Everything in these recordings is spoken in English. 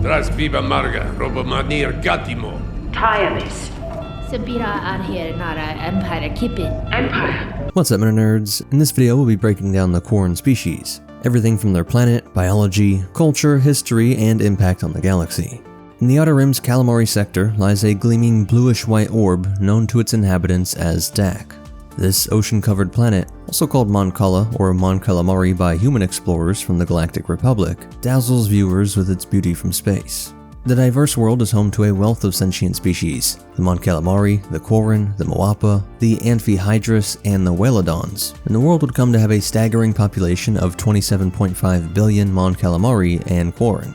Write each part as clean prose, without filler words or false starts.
Tras viva marga, robomanir gatimo. Tiamis. Sabira Anhir Nara Empire Kippin. Empire. What's up, nerds? In this video, we'll be breaking down the Quarren species. Everything from their planet, biology, culture, history, and impact on the galaxy. In the Outer Rim's Calamari sector lies a gleaming bluish-white orb known to its inhabitants as Dak. This ocean-covered planet, also called Mon Cala or Mon Calamari by human explorers from the Galactic Republic, dazzles viewers with its beauty from space. The diverse world is home to a wealth of sentient species: the Mon Calamari, the Quarren, the Moapa, the Amphihydrus, and the Whalodons, and the world would come to have a staggering population of 27.5 billion Mon Calamari and Quarren.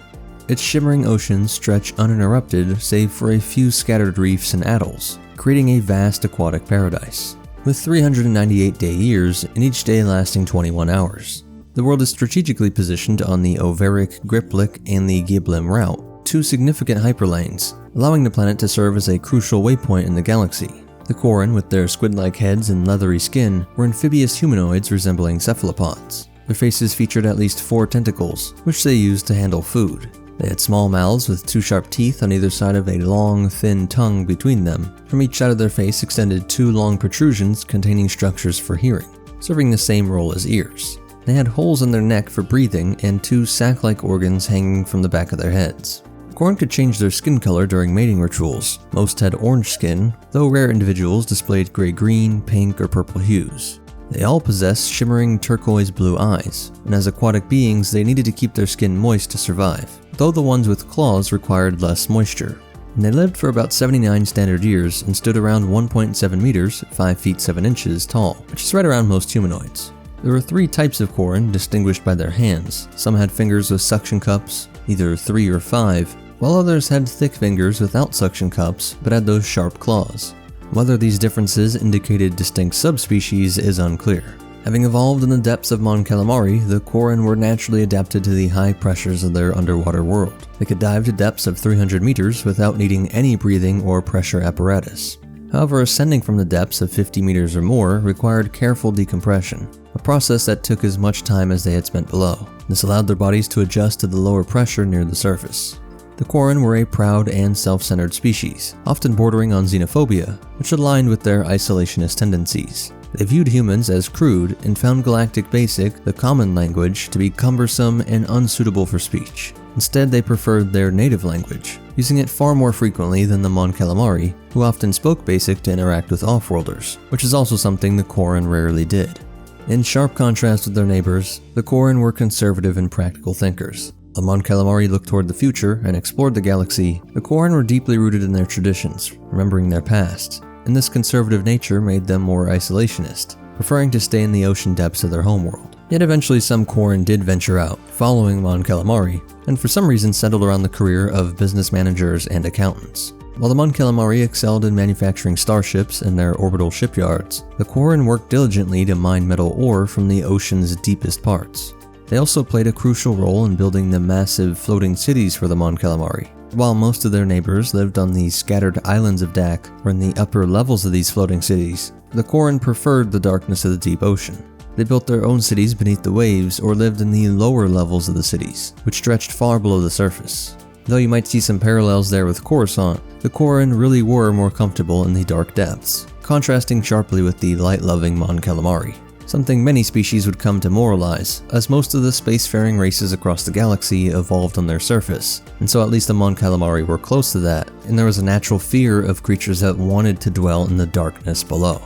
Its shimmering oceans stretch uninterrupted save for a few scattered reefs and atolls, creating a vast aquatic paradise, with 398 day years and each day lasting 21 hours. The world is strategically positioned on the Overic, Griplic, and the Giblim route, two significant hyperlanes, allowing the planet to serve as a crucial waypoint in the galaxy. The Quarren, with their squid-like heads and leathery skin, were amphibious humanoids resembling cephalopods. Their faces featured at least 4 tentacles, which they used to handle food. They had small mouths with 2 sharp teeth on either side of a long, thin tongue between them. From each side of their face extended 2 long protrusions containing structures for hearing, serving the same role as ears. They had holes in their neck for breathing and 2 sac-like organs hanging from the back of their heads. Quarren could change their skin color during mating rituals. Most had orange skin, though rare individuals displayed gray-green, pink, or purple hues. They all possessed shimmering turquoise blue eyes, and as aquatic beings they needed to keep their skin moist to survive, though the ones with claws required less moisture. And they lived for about 79 standard years and stood around 1.7 meters, 5 feet 7 inches tall, which is right around most humanoids. There were 3 types of Quarren distinguished by their hands. Some had fingers with suction cups, either 3 or 5, while others had thick fingers without suction cups but had those sharp claws. Whether these differences indicated distinct subspecies is unclear. Having evolved in the depths of Mon Calamari, the Quarren were naturally adapted to the high pressures of their underwater world. They could dive to depths of 300 meters without needing any breathing or pressure apparatus. However, ascending from the depths of 50 meters or more required careful decompression, a process that took as much time as they had spent below. This allowed their bodies to adjust to the lower pressure near the surface. The Quarren were a proud and self-centered species, often bordering on xenophobia, which aligned with their isolationist tendencies. They viewed humans as crude and found Galactic Basic, the common language, to be cumbersome and unsuitable for speech. Instead, they preferred their native language, using it far more frequently than the Mon Calamari, who often spoke Basic to interact with off-worlders, which is also something the Quarren rarely did. In sharp contrast with their neighbors, the Quarren were conservative and practical thinkers. While Mon Calamari looked toward the future and explored the galaxy, the Quarren were deeply rooted in their traditions, remembering their past, and this conservative nature made them more isolationist, preferring to stay in the ocean depths of their homeworld. Yet eventually some Quarren did venture out, following Mon Calamari, and for some reason settled around the career of business managers and accountants. While the Mon Calamari excelled in manufacturing starships and their orbital shipyards, the Quarren worked diligently to mine metal ore from the ocean's deepest parts. They also played a crucial role in building the massive floating cities for the Mon Calamari. While most of their neighbors lived on the scattered islands of Dak or in the upper levels of these floating cities, the Quarren preferred the darkness of the deep ocean. They built their own cities beneath the waves or lived in the lower levels of the cities, which stretched far below the surface. Though you might see some parallels there with Coruscant, the Quarren really were more comfortable in the dark depths, contrasting sharply with the light-loving Mon Calamari. Something many species would come to moralize, as most of the spacefaring races across the galaxy evolved on their surface, and so at least the Mon Calamari were close to that, and there was a natural fear of creatures that wanted to dwell in the darkness below.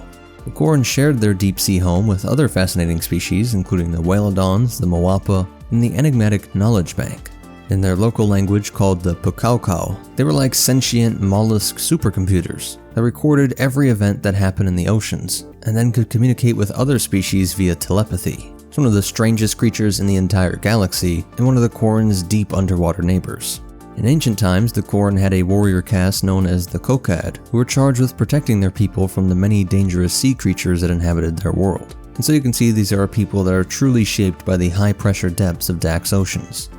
The Quarren shared their deep-sea home with other fascinating species, including the Whalodons, the Moapa, and the enigmatic Knowledge Bank. In their local language called the Pukaukau, they were like sentient mollusk supercomputers that recorded every event that happened in the oceans, and then could communicate with other species via telepathy. It's one of the strangest creatures in the entire galaxy, and one of the Quarren's deep underwater neighbors. In ancient times, the Quarren had a warrior caste known as the Kokad, who were charged with protecting their people from the many dangerous sea creatures that inhabited their world. And so you can see these are people that are truly shaped by the high-pressure depths of Dak's oceans.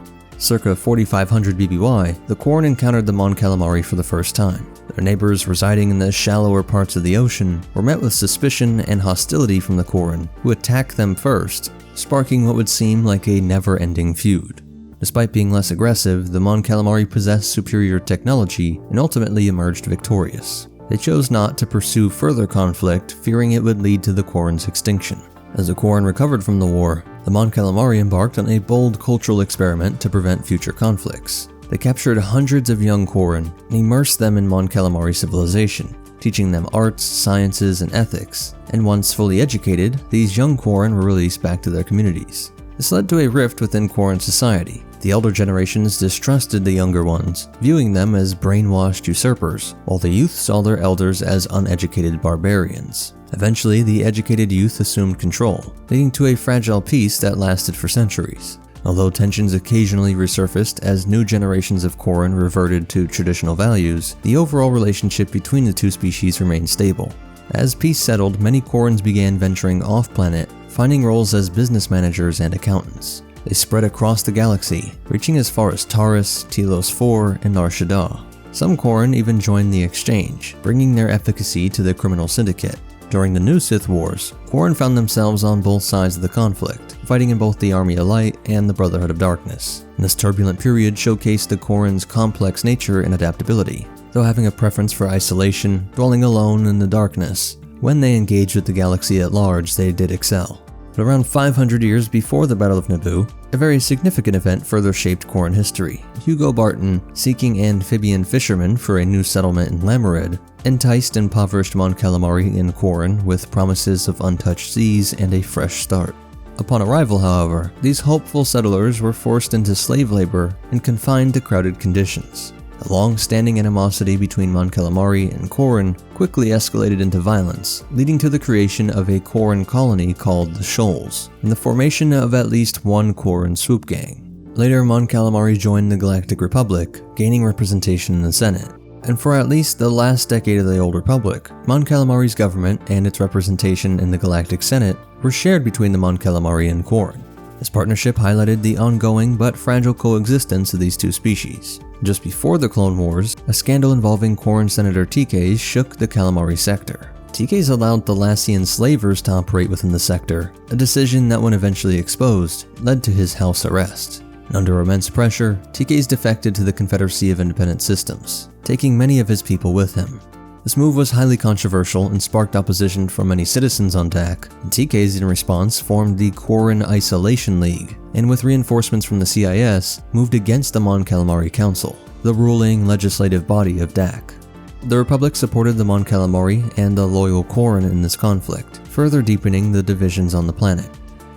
Circa 4500 BBY, the Quarren encountered the Mon Calamari for the first time. Their neighbors residing in the shallower parts of the ocean were met with suspicion and hostility from the Quarren, who attacked them first, sparking what would seem like a never-ending feud. Despite being less aggressive, the Mon Calamari possessed superior technology and ultimately emerged victorious. They chose not to pursue further conflict, fearing it would lead to the Quarren's extinction. As the Quarren recovered from the war, the Mon Calamari embarked on a bold cultural experiment to prevent future conflicts. They captured hundreds of young Quarren and immersed them in Mon Calamari civilization, teaching them arts, sciences, and ethics. And once fully educated, these young Quarren were released back to their communities. This led to a rift within Quarren society. The elder generations distrusted the younger ones, viewing them as brainwashed usurpers, while the youth saw their elders as uneducated barbarians. Eventually, the educated youth assumed control, leading to a fragile peace that lasted for centuries. Although tensions occasionally resurfaced as new generations of Quarren reverted to traditional values, the overall relationship between the two species remained stable. As peace settled, many Quarrens began venturing off-planet, finding roles as business managers and accountants. They spread across the galaxy, reaching as far as Taurus, Telos IV, and Nar Shaddaa. Some Quarren even joined the exchange, bringing their efficacy to the criminal syndicate. During the new Sith Wars, Quarren found themselves on both sides of the conflict, fighting in both the Army of Light and the Brotherhood of Darkness. This turbulent period showcased the Quarren's complex nature and adaptability, though having a preference for isolation, dwelling alone in the darkness. When they engaged with the galaxy at large, they did excel. But around 500 years before the Battle of Naboo, a very significant event further shaped Quarren history. Hugo Barton, seeking amphibian fishermen for a new settlement in Lamorid, enticed impoverished Mon Calamari in Quarren with promises of untouched seas and a fresh start. Upon arrival, however, these hopeful settlers were forced into slave labor and confined to crowded conditions. The long-standing animosity between Mon Calamari and Quarren quickly escalated into violence, leading to the creation of a Quarren colony called the Shoals, and the formation of at least one Quarren swoop gang. Later, Mon Calamari joined the Galactic Republic, gaining representation in the Senate. And for at least the last decade of the Old Republic, Mon Calamari's government and its representation in the Galactic Senate were shared between the Mon Calamari and Quarren. This partnership highlighted the ongoing but fragile coexistence of these two species. Just before the Clone Wars, a scandal involving Quarren Senator TKs shook the Calamari sector. TKs allowed Thalassian slavers to operate within the sector, a decision that, when eventually exposed, led to his house arrest. And under immense pressure, TKs defected to the Confederacy of Independent Systems, taking many of his people with him. This move was highly controversial and sparked opposition from many citizens on Dak, and TKs in response formed the Quarren Isolation League, and with reinforcements from the CIS, moved against the Mon Calamari Council, the ruling legislative body of Dak. The Republic supported the Mon Calamari and the loyal Quarren in this conflict, further deepening the divisions on the planet.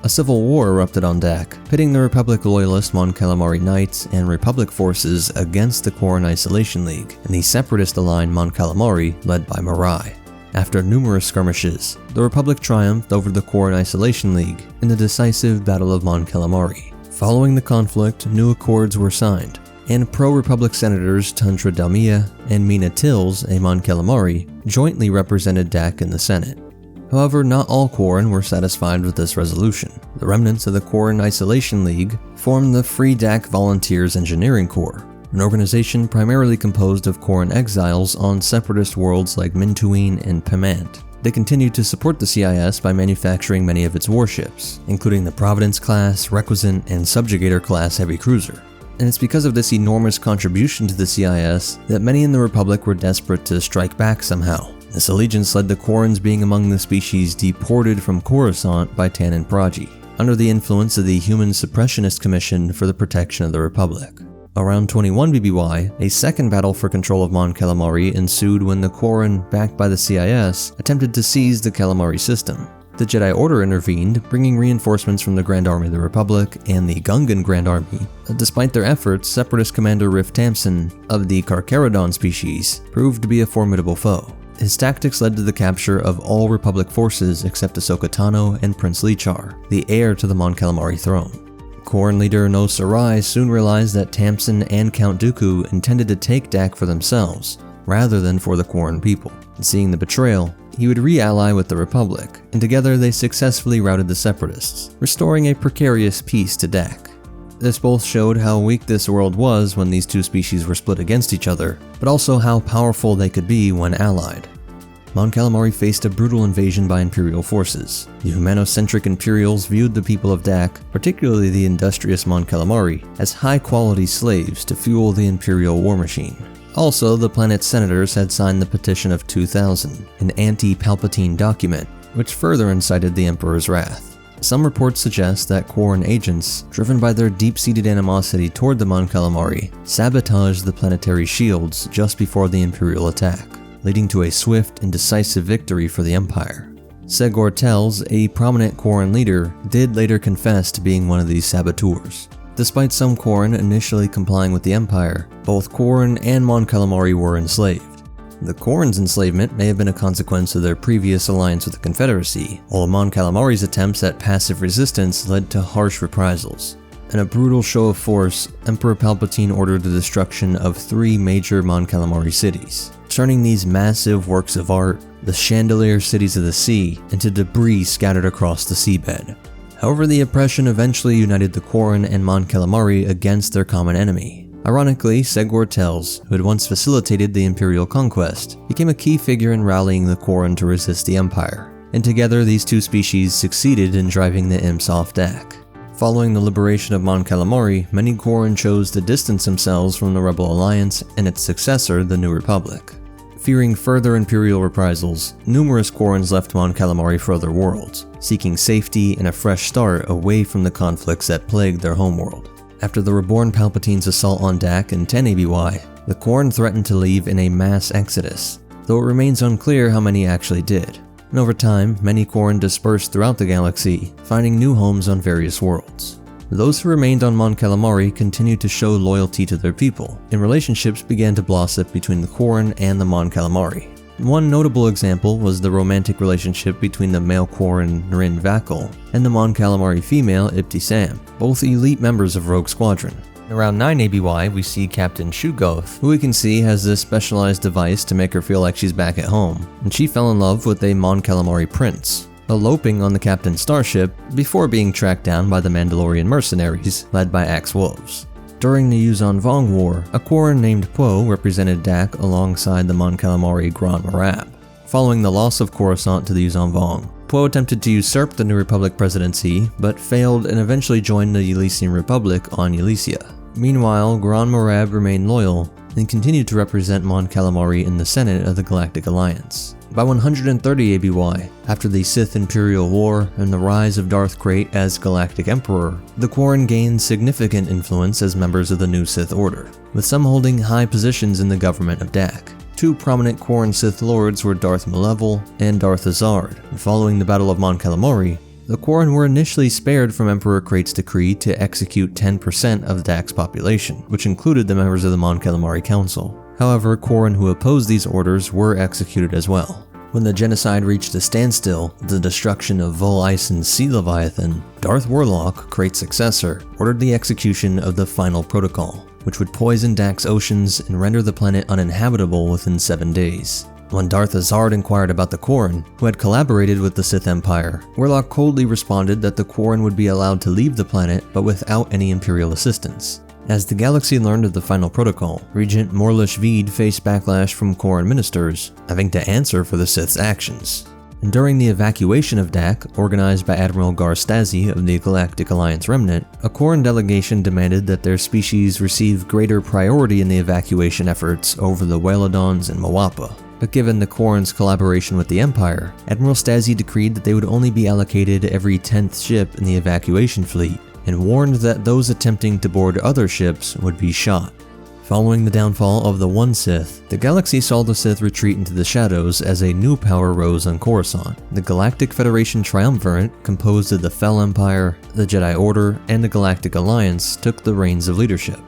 A civil war erupted on Dak, pitting the Republic loyalist Mon Calamari Knights and Republic forces against the Quarren Isolation League and the separatist-aligned Mon Calamari led by Mirai. After numerous skirmishes, the Republic triumphed over the Quarren Isolation League in the decisive Battle of Mon Calamari. Following the conflict, new accords were signed, and pro-Republic senators Tundra Dalmia and Mina Tills, a Mon Calamari, jointly represented Dak in the Senate. However, not all Quarren were satisfied with this resolution. The remnants of the Quarren Isolation League formed the Free Dak Volunteers Engineering Corps, an organization primarily composed of Quarren exiles on separatist worlds like Mintuine and Pemant. They continued to support the CIS by manufacturing many of its warships, including the Providence-class, Requisite, and Subjugator-class heavy cruiser. And it's because of this enormous contribution to the CIS that many in the Republic were desperate to strike back somehow. This allegiance led to Quarrens being among the species deported from Coruscant by Tanin Praji, under the influence of the Human Suppressionist Commission for the Protection of the Republic. Around 21 BBY, a second battle for control of Mon Calamari ensued when the Quarren, backed by the CIS, attempted to seize the Calamari system. The Jedi Order intervened, bringing reinforcements from the Grand Army of the Republic and the Gungan Grand Army. Despite their efforts, Separatist Commander Riff Tamsin, of the Carcharodon species, proved to be a formidable foe. His tactics led to the capture of all Republic forces except Ahsoka Tano and Prince Lichar, the heir to the Mon Calamari throne. Quarren leader No Sarai soon realized that Tamsin and Count Dooku intended to take Dak for themselves, rather than for the Quarren people. And seeing the betrayal, he would re-ally with the Republic, and together they successfully routed the Separatists, restoring a precarious peace to Dak. This both showed how weak this world was when these two species were split against each other, but also how powerful they could be when allied. Mon Calamari faced a brutal invasion by Imperial forces. The humanocentric Imperials viewed the people of Dak, particularly the industrious Mon Calamari, as high-quality slaves to fuel the Imperial war machine. Also, the planet's senators had signed the Petition of 2000, an anti-Palpatine document, which further incited the Emperor's wrath. Some reports suggest that Quarren agents, driven by their deep-seated animosity toward the Mon Calamari, sabotaged the planetary shields just before the Imperial attack, leading to a swift and decisive victory for the Empire. Segor Tells, a prominent Quarren leader, did later confess to being one of these saboteurs. Despite some Quarren initially complying with the Empire, both Quarren and Mon Calamari were enslaved. The Quarren's enslavement may have been a consequence of their previous alliance with the Confederacy, while Mon Calamari's attempts at passive resistance led to harsh reprisals. In a brutal show of force, Emperor Palpatine ordered the destruction of 3 major Mon Calamari cities, turning these massive works of art, the chandelier cities of the sea, into debris scattered across the seabed. However, the oppression eventually united the Quarren and Mon Calamari against their common enemy. Ironically, Segor Tells, who had once facilitated the Imperial conquest, became a key figure in rallying the Quarren to resist the Empire, and together these two species succeeded in driving the Imps off Dak. Following the liberation of Mon Calamari, many Quarren chose to distance themselves from the Rebel Alliance and its successor, the New Republic. Fearing further Imperial reprisals, numerous Quarrens left Mon Calamari for other worlds, seeking safety and a fresh start away from the conflicts that plagued their homeworld. After the reborn Palpatine's assault on Dak in 10 ABY, the Quarren threatened to leave in a mass exodus, though it remains unclear how many actually did. And over time, many Quarren dispersed throughout the galaxy, finding new homes on various worlds. Those who remained on Mon Calamari continued to show loyalty to their people, and relationships began to blossom between the Quarren and the Mon Calamari. One notable example was the romantic relationship between the male Quarren Rin Vakal and the Mon Calamari female Ibtisam, both elite members of Rogue Squadron. Around 9 ABY, we see Captain Shugoth, who we can see has this specialized device to make her feel like she's back at home, and she fell in love with a Mon Calamari prince, eloping on the captain's starship before being tracked down by the Mandalorian mercenaries led by Axe Wolves. During the Yuuzhan Vong War, a Quarren named Poe represented Dak alongside the Mon Calamari Grand Marab. Following the loss of Coruscant to the Yuuzhan Vong, Poe attempted to usurp the New Republic presidency, but failed and eventually joined the Elysian Republic on Elysia. Meanwhile, Grand Marab remained loyal and continued to represent Mon Calamari in the Senate of the Galactic Alliance. By 130 ABY, after the Sith Imperial War and the rise of Darth Krayt as Galactic Emperor, the Quarren gained significant influence as members of the new Sith Order, with some holding high positions in the government of Dak. 2 prominent Quarren Sith Lords were Darth Malevel and Darth Azard, and following the Battle of Mon Calamari, the Quarren were initially spared from Emperor Krayt's decree to execute 10% of Dak's population, which included the members of the Mon Calamari Council. However, Quarren who opposed these orders were executed as well. When the genocide reached a standstill, the destruction of Vol Isen's Sea Leviathan, Darth Warlock, Krayt's successor, ordered the execution of the Final Protocol, which would poison Dak's oceans and render the planet uninhabitable within 7 days. When Darth Azard inquired about the Quarren, who had collaborated with the Sith Empire, Warlock coldly responded that the Quarren would be allowed to leave the planet but without any Imperial assistance. As the galaxy learned of the Final Protocol, Regent Morlish Veed faced backlash from Quarren ministers, having to answer for the Sith's actions. And during the evacuation of Dak, organized by Admiral Gar Stasi of the Galactic Alliance Remnant, a Quarren delegation demanded that their species receive greater priority in the evacuation efforts over the Whaladons and Mawapa. But given the Quarren's collaboration with the Empire, Admiral Stasi decreed that they would only be allocated every 10th ship in the evacuation fleet, and warned that those attempting to board other ships would be shot. Following the downfall of the One Sith, the galaxy saw the Sith retreat into the shadows as a new power rose on Coruscant. The Galactic Federation Triumvirate, composed of the Fel Empire, the Jedi Order, and the Galactic Alliance, took the reins of leadership.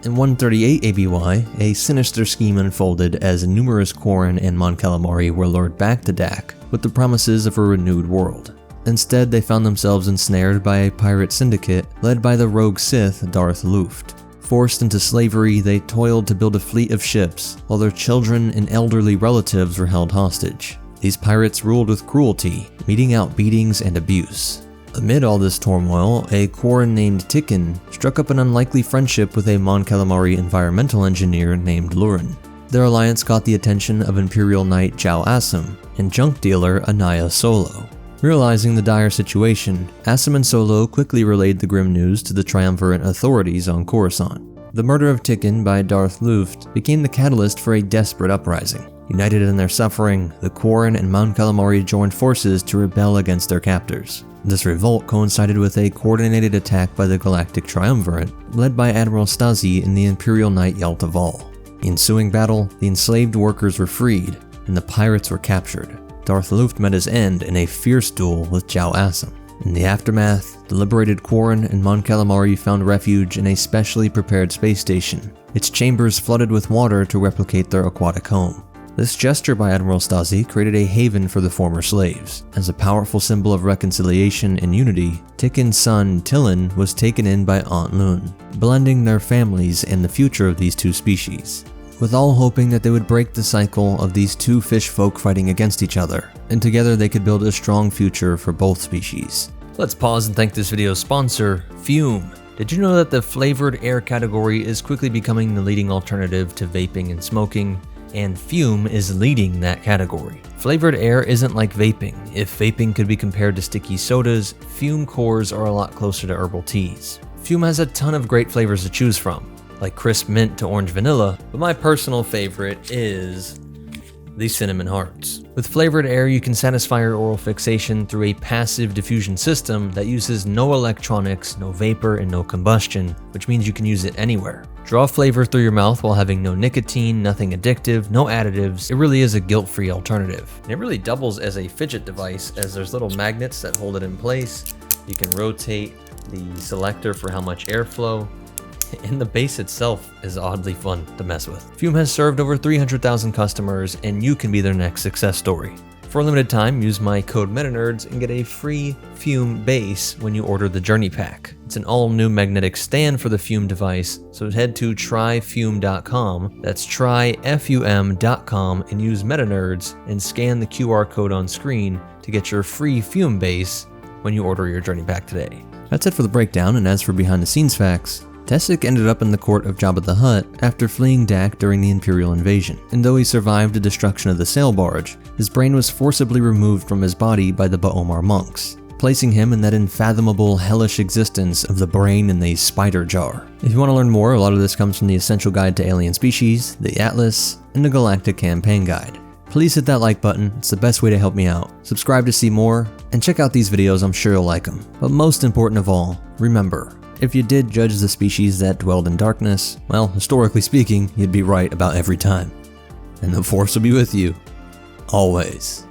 In 138 ABY, a sinister scheme unfolded as numerous Quarren and Mon Calamari were lured back to Dak with the promises of a renewed world. Instead, they found themselves ensnared by a pirate syndicate led by the rogue Sith Darth Luft. Forced into slavery, they toiled to build a fleet of ships, while their children and elderly relatives were held hostage. These pirates ruled with cruelty, meting out beatings and abuse. Amid all this turmoil, a Quarren named Tikkun struck up an unlikely friendship with a Mon Calamari environmental engineer named Lurin. Their alliance caught the attention of Imperial Knight Zhao Assam and junk dealer Anaya Solo. Realizing the dire situation, Assam and Solo quickly relayed the grim news to the triumvirate authorities on Coruscant. The murder of Tikkun by Darth Luft became the catalyst for a desperate uprising. United in their suffering, the Quarren and Mon Calamari joined forces to rebel against their captors. This revolt coincided with a coordinated attack by the Galactic Triumvirate, led by Admiral Stasi and the Imperial Knight Yalta Val. In the ensuing battle, the enslaved workers were freed, and the pirates were captured. Darth Luft met his end in a fierce duel with Zhao Assam. In the aftermath, the liberated Quarren and Mon Calamari found refuge in a specially prepared space station, its chambers flooded with water to replicate their aquatic home. This gesture by Admiral Stasi created a haven for the former slaves. As a powerful symbol of reconciliation and unity, Tikkun's son Tillin was taken in by Aunt Lun, blending their families and the future of these two species, with all hoping that they would break the cycle of these two fish folk fighting against each other, and together they could build a strong future for both species. Let's pause and thank this video's sponsor, Fume. Did you know that the flavored air category is quickly becoming the leading alternative to vaping and smoking? And Fume is leading that category. Flavored air isn't like vaping. If vaping could be compared to sticky sodas, Fume cores are a lot closer to herbal teas. Fume has a ton of great flavors to choose from, like crisp mint to orange vanilla, but my personal favorite is the cinnamon hearts. With flavored air, you can satisfy your oral fixation through a passive diffusion system that uses no electronics, no vapor, and no combustion, which means you can use it anywhere. Draw flavor through your mouth while having no nicotine, nothing addictive, no additives. It really is a guilt-free alternative. And it really doubles as a fidget device, as there's little magnets that hold it in place. You can rotate the selector for how much airflow, and the base itself is oddly fun to mess with. Fume has served over 300,000 customers, and you can be their next success story. For a limited time, use my code MetaNerds and get a free Fume base when you order the Journey Pack. It's an all-new magnetic stand for the Fume device, so head to tryfume.com, that's tryfum.com, and use MetaNerds and scan the QR code on screen to get your free Fume base when you order your Journey Pack today. That's it for the breakdown, and as for behind-the-scenes facts, Tessic ended up in the court of Jabba the Hutt after fleeing Dak during the Imperial invasion, and though he survived the destruction of the sail barge, his brain was forcibly removed from his body by the Ba'omar monks, placing him in that unfathomable, hellish existence of the brain in the spider jar. If you want to learn more, a lot of this comes from the Essential Guide to Alien Species, the Atlas, and the Galactic Campaign Guide. Please hit that like button, it's the best way to help me out. Subscribe to see more, and check out these videos, I'm sure you'll like them. But most important of all, remember, if you did judge the species that dwelled in darkness, well, historically speaking, you'd be right about every time. And the Force will be with you, always.